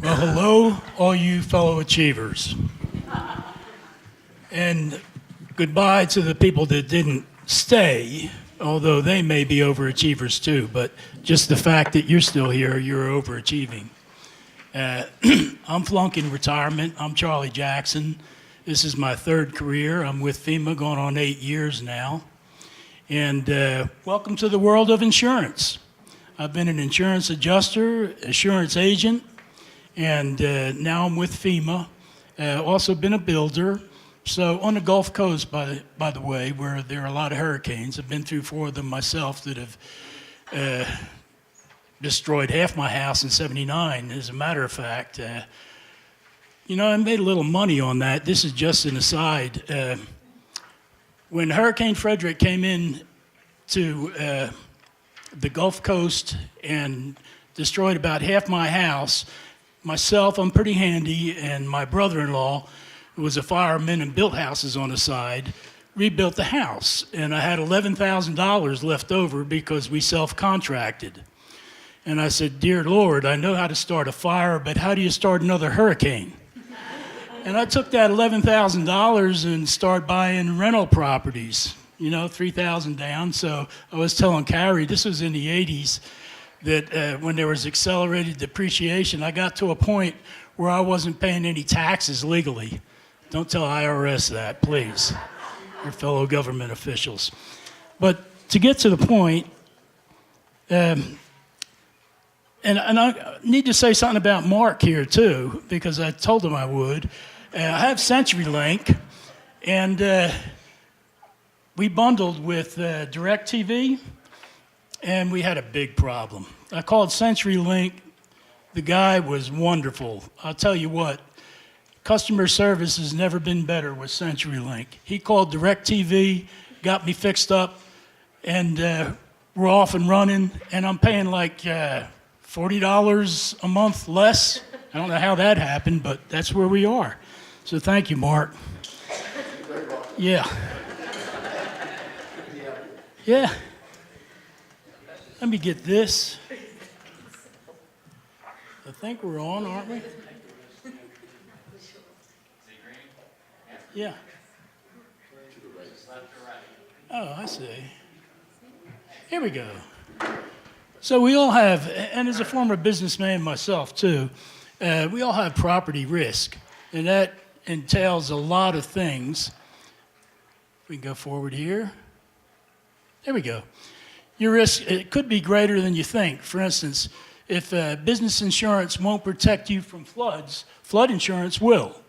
Well, hello, all you fellow achievers. And goodbye to the people that didn't stay, although they may be overachievers too, but just the fact that you're still here, you're overachieving. I'm flunking retirement. I'm Charlie Jackson. This is my third career. I'm with FEMA going on 8 years now. And welcome to the world of insurance. I've been an insurance adjuster, assurance agent, and now I'm with FEMA. Also been a builder. So on the Gulf Coast, by the way, where there are a lot of hurricanes, I've been through 4 of them myself that have destroyed half my house in '79. As a matter of fact, I made a little money on that. This is just an aside. When Hurricane Frederick came in to the Gulf Coast and destroyed about half my house, myself, I'm pretty handy, and my brother-in-law, who was a fireman and built houses on the side, rebuilt the house. And I had $11,000 left over because we self-contracted. And I said, "Dear Lord, I know how to start a fire, but how do you start another hurricane?" And I took that $11,000 and started buying rental properties, $3,000 down. So I was telling Carrie, this was in the 80s, that when there was accelerated depreciation, I got to a point where I wasn't paying any taxes legally. Don't tell IRS that, please, your fellow government officials. But to get to the point, and I need to say something about Mark here too, because I told him I would. I have CenturyLink, and we bundled with DirecTV, and we had a big problem. I called CenturyLink. The guy was wonderful. I'll tell you what, customer service has never been better with CenturyLink. He called DirecTV, got me fixed up, and we're off and running, and I'm paying like $40 a month less. I don't know how that happened, but that's where we are. So thank you, Mark. Yeah. Yeah. Let me get this. I think we're on, aren't we? Yeah. Oh, I see. Here we go. So we all have, and as a former businessman myself too, we all have property risk, and that entails a lot of things. We can go forward here. There we go. Your risk, it could be greater than you think. For instance, if business insurance won't protect you from floods, flood insurance will.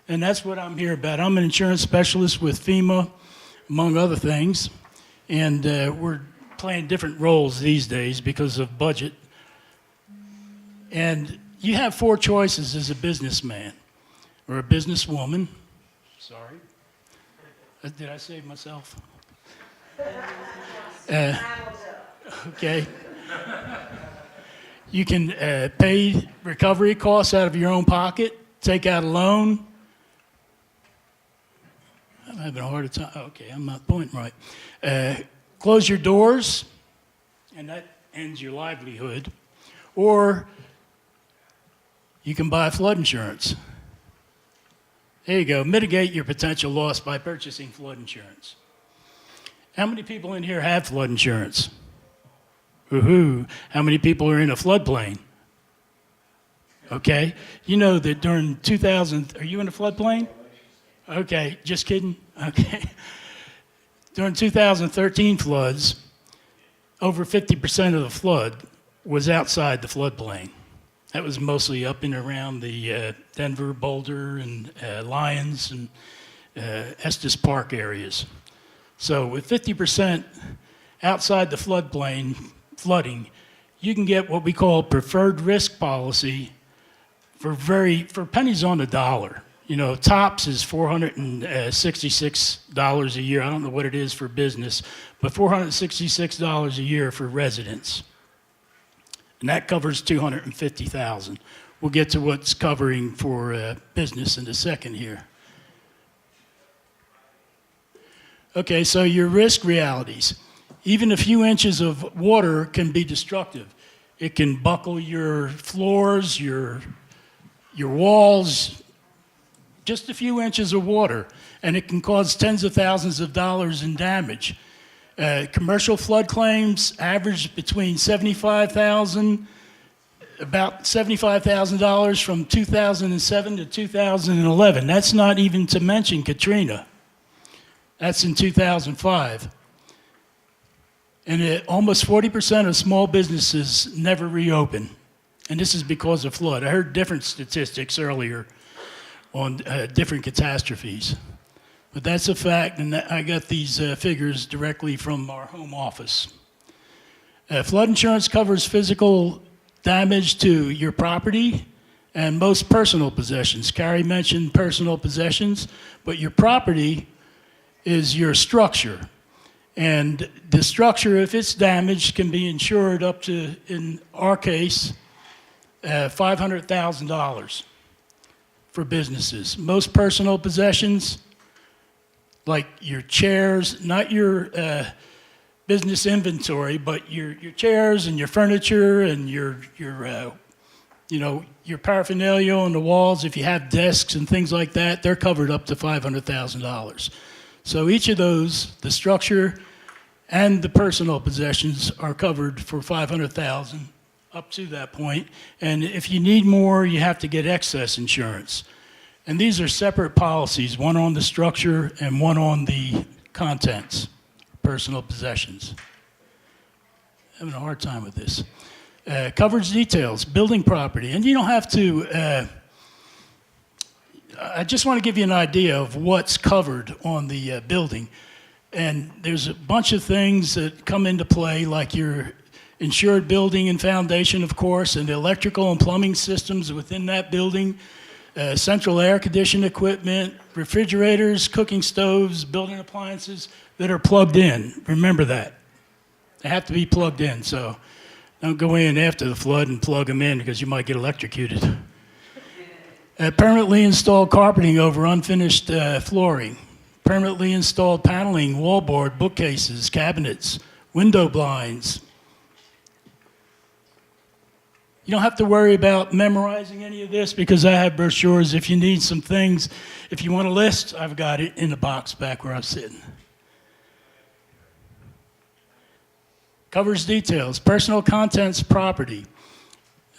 And that's what I'm here about. I'm an insurance specialist with FEMA, among other things. And we're playing different roles these days because of budget. And you have 4 choices as a businessman or a businesswoman. Sorry. Did I save myself? Okay. You can pay recovery costs out of your own pocket, take out a loan. I'm having a hard time. Okay, I'm not pointing right. Close your doors, and that ends your livelihood. Or you can buy flood insurance. There you go. Mitigate your potential loss by purchasing flood insurance. How many people in here have flood insurance? Woohoo. How many people are in a floodplain? Okay. You know that during 2000, are you in a floodplain? Okay, just kidding. Okay. During 2013 floods, over 50% of the flood was outside the floodplain. That was mostly up and around the Denver, Boulder, and Lyons, and Estes Park areas. So with 50% outside the floodplain flooding, you can get what we call preferred risk policy for pennies on the dollar. Tops is $466 a year. I don't know what it is for business, but $466 a year for residents. And that covers $250,000. We'll get to what's covering for business in a second here. Okay, so your risk realities. Even a few inches of water can be destructive. It can buckle your floors, your your walls, just a few inches of water, and it can cause tens of thousands of dollars in damage. Commercial flood claims average between about $75,000 from 2007 to 2011. That's not even to mention Katrina. That's in 2005. And almost 40% of small businesses never reopen. And this is because of flood. I heard different statistics earlier on different catastrophes. But that's a fact, and I got these figures directly from our home office. Flood insurance covers physical damage to your property and most personal possessions. Carrie mentioned personal possessions, but your property is your structure. And the structure, if it's damaged, can be insured up to, in our case, $500,000 for businesses. Most personal possessions, like your chairs, not your business inventory, but your chairs and your furniture and your paraphernalia on the walls. If you have desks and things like that, they're covered up to $500,000. So each of those, the structure and the personal possessions, are covered for $500,000 up to that point. And if you need more, you have to get excess insurance. And these are separate policies, one on the structure and one on the contents, personal possessions. Having a hard time with this. Coverage details, building property. And you don't have to, I just want to give you an idea of what's covered on the building. And there's a bunch of things that come into play, like your insured building and foundation, of course, and the electrical and plumbing systems within that building, central air conditioning equipment, refrigerators, cooking stoves, building appliances that are plugged in. Remember that. They have to be plugged in, so don't go in after the flood and plug them in because you might get electrocuted. Permanently installed carpeting over unfinished flooring. Permanently installed paneling, wallboard, bookcases, cabinets, window blinds. You don't have to worry about memorizing any of this because I have brochures. If you need some things, if you want a list, I've got it in the box back where I'm sitting. Covers details, personal contents, property.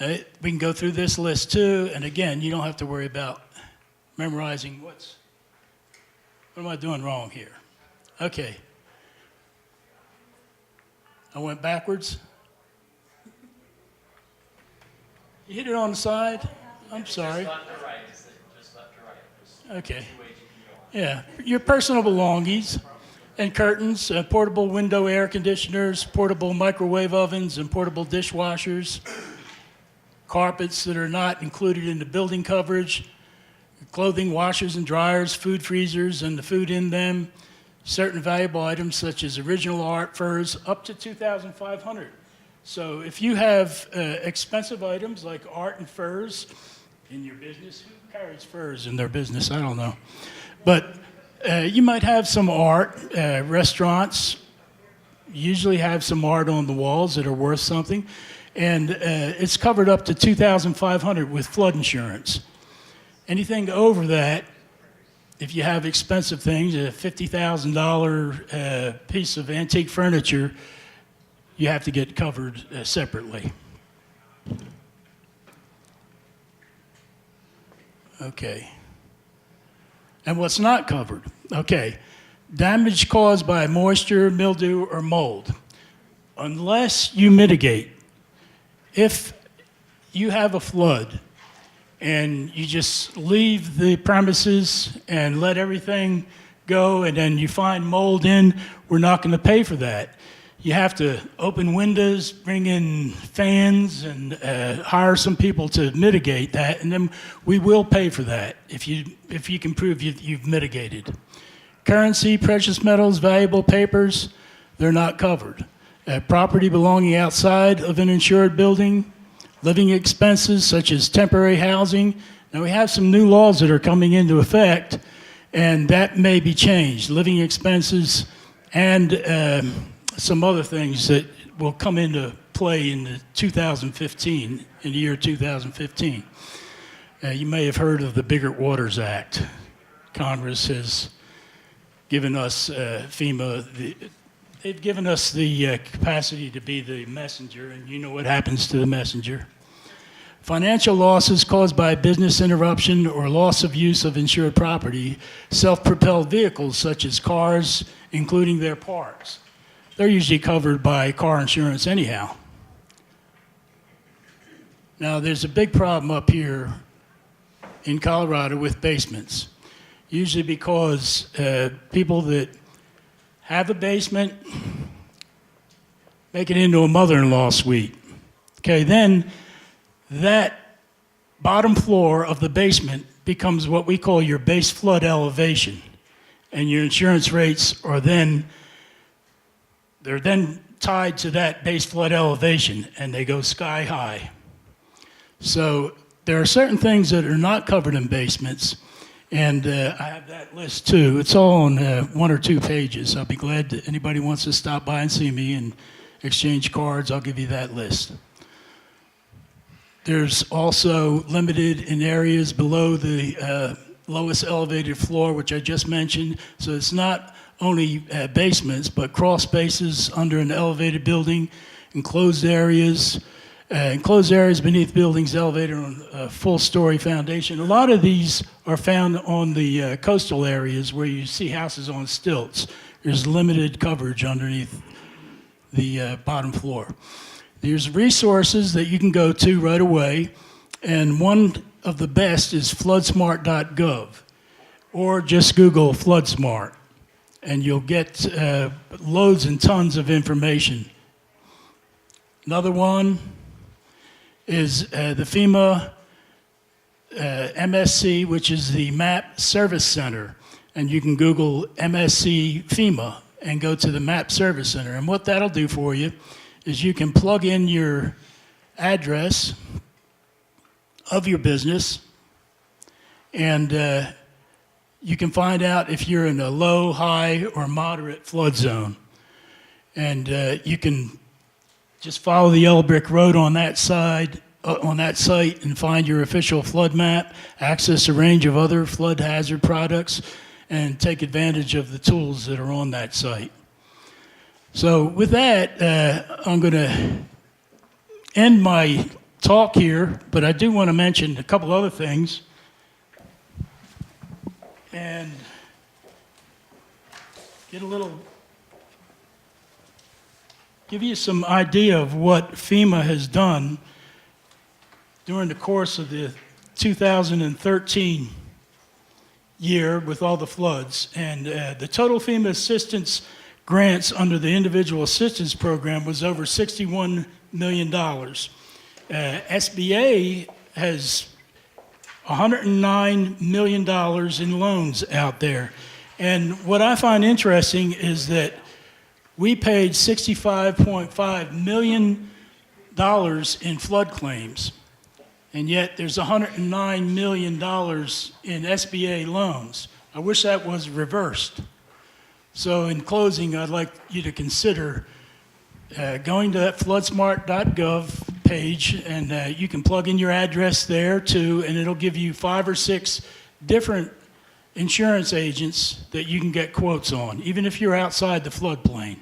We can go through this list too, and again, you don't have to worry about memorizing what am I doing wrong here? Okay. I went backwards. You hit it on the side? I'm sorry. Just left to right. Just left to right. Okay. Yeah, your personal belongings and curtains, portable window air conditioners, portable microwave ovens, and portable dishwashers, carpets that are not included in the building coverage, clothing washers and dryers, food freezers and the food in them, certain valuable items such as original art, furs, up to $2,500. So if you have expensive items like art and furs in your business, who carries furs in their business? I don't know. But you might have some art. Restaurants usually have some art on the walls that are worth something. And it's covered up to $2,500 with flood insurance. Anything over that, if you have expensive things, a $50,000 piece of antique furniture, you have to get covered separately. Okay. And what's not covered? Okay. Damage caused by moisture, mildew, or mold. Unless you mitigate. If you have a flood and you just leave the premises and let everything go and then you find mold in, we're not going to pay for that. You have to open windows, bring in fans, and hire some people to mitigate that, and then we will pay for that if you can prove you've mitigated. Currency, precious metals, valuable papers, they're not covered. Property belonging outside of an insured building, living expenses such as temporary housing. Now we have some new laws that are coming into effect, and that may be changed. Living expenses and some other things that will come into play in the 2015, in the year 2015. You may have heard of the Biggert Waters Act. Congress has given us FEMA, they've given us the capacity to be the messenger, and you know what happens to the messenger. Financial losses caused by business interruption or loss of use of insured property, self-propelled vehicles such as cars, including their parts. They're usually covered by car insurance anyhow. Now, there's a big problem up here in Colorado with basements, usually because people that have a basement make it into a mother-in-law suite. Okay, then that bottom floor of the basement becomes what we call your base flood elevation, and your insurance rates are then tied to that base flood elevation, and they go sky high. So there are certain things that are not covered in basements, and I have that list too. It's all on 1 or 2 pages. I'll be glad that anybody wants to stop by and see me and exchange cards. I'll give you that list. There's also limited in areas below the lowest elevated floor, which I just mentioned. So it's not only basements, but crawl spaces under an elevated building, enclosed areas beneath buildings elevated on a full-story foundation. A lot of these are found on the coastal areas where you see houses on stilts. There's limited coverage underneath the bottom floor. There's resources that you can go to right away, and one of the best is floodsmart.gov, or just Google FloodSmart, and you'll get loads and tons of information. Another one is the FEMA MSC, which is the MAP Service Center, and you can Google MSC FEMA and go to the MAP Service Center, and what that'll do for you is you can plug in your address of your business, and you can find out if you're in a low, high, or moderate flood zone. And you can just follow the yellow brick road on that side, on that site, and find your official flood map, access a range of other flood hazard products, and take advantage of the tools that are on that site. So with that, I'm going to end my talk here, but I do want to mention a couple other things and give you some idea of what FEMA has done during the course of the 2013 year with all the floods. And the total FEMA assistance grants under the Individual Assistance Program was over $61 million. SBA has $109 million in loans out there. And what I find interesting is that we paid $65.5 million in flood claims, and yet there's $109 million in SBA loans. I wish that was reversed. So in closing, I'd like you to consider going to that floodsmart.gov page, and you can plug in your address there too, and it'll give you 5 or 6 different insurance agents that you can get quotes on, even if you're outside the floodplain.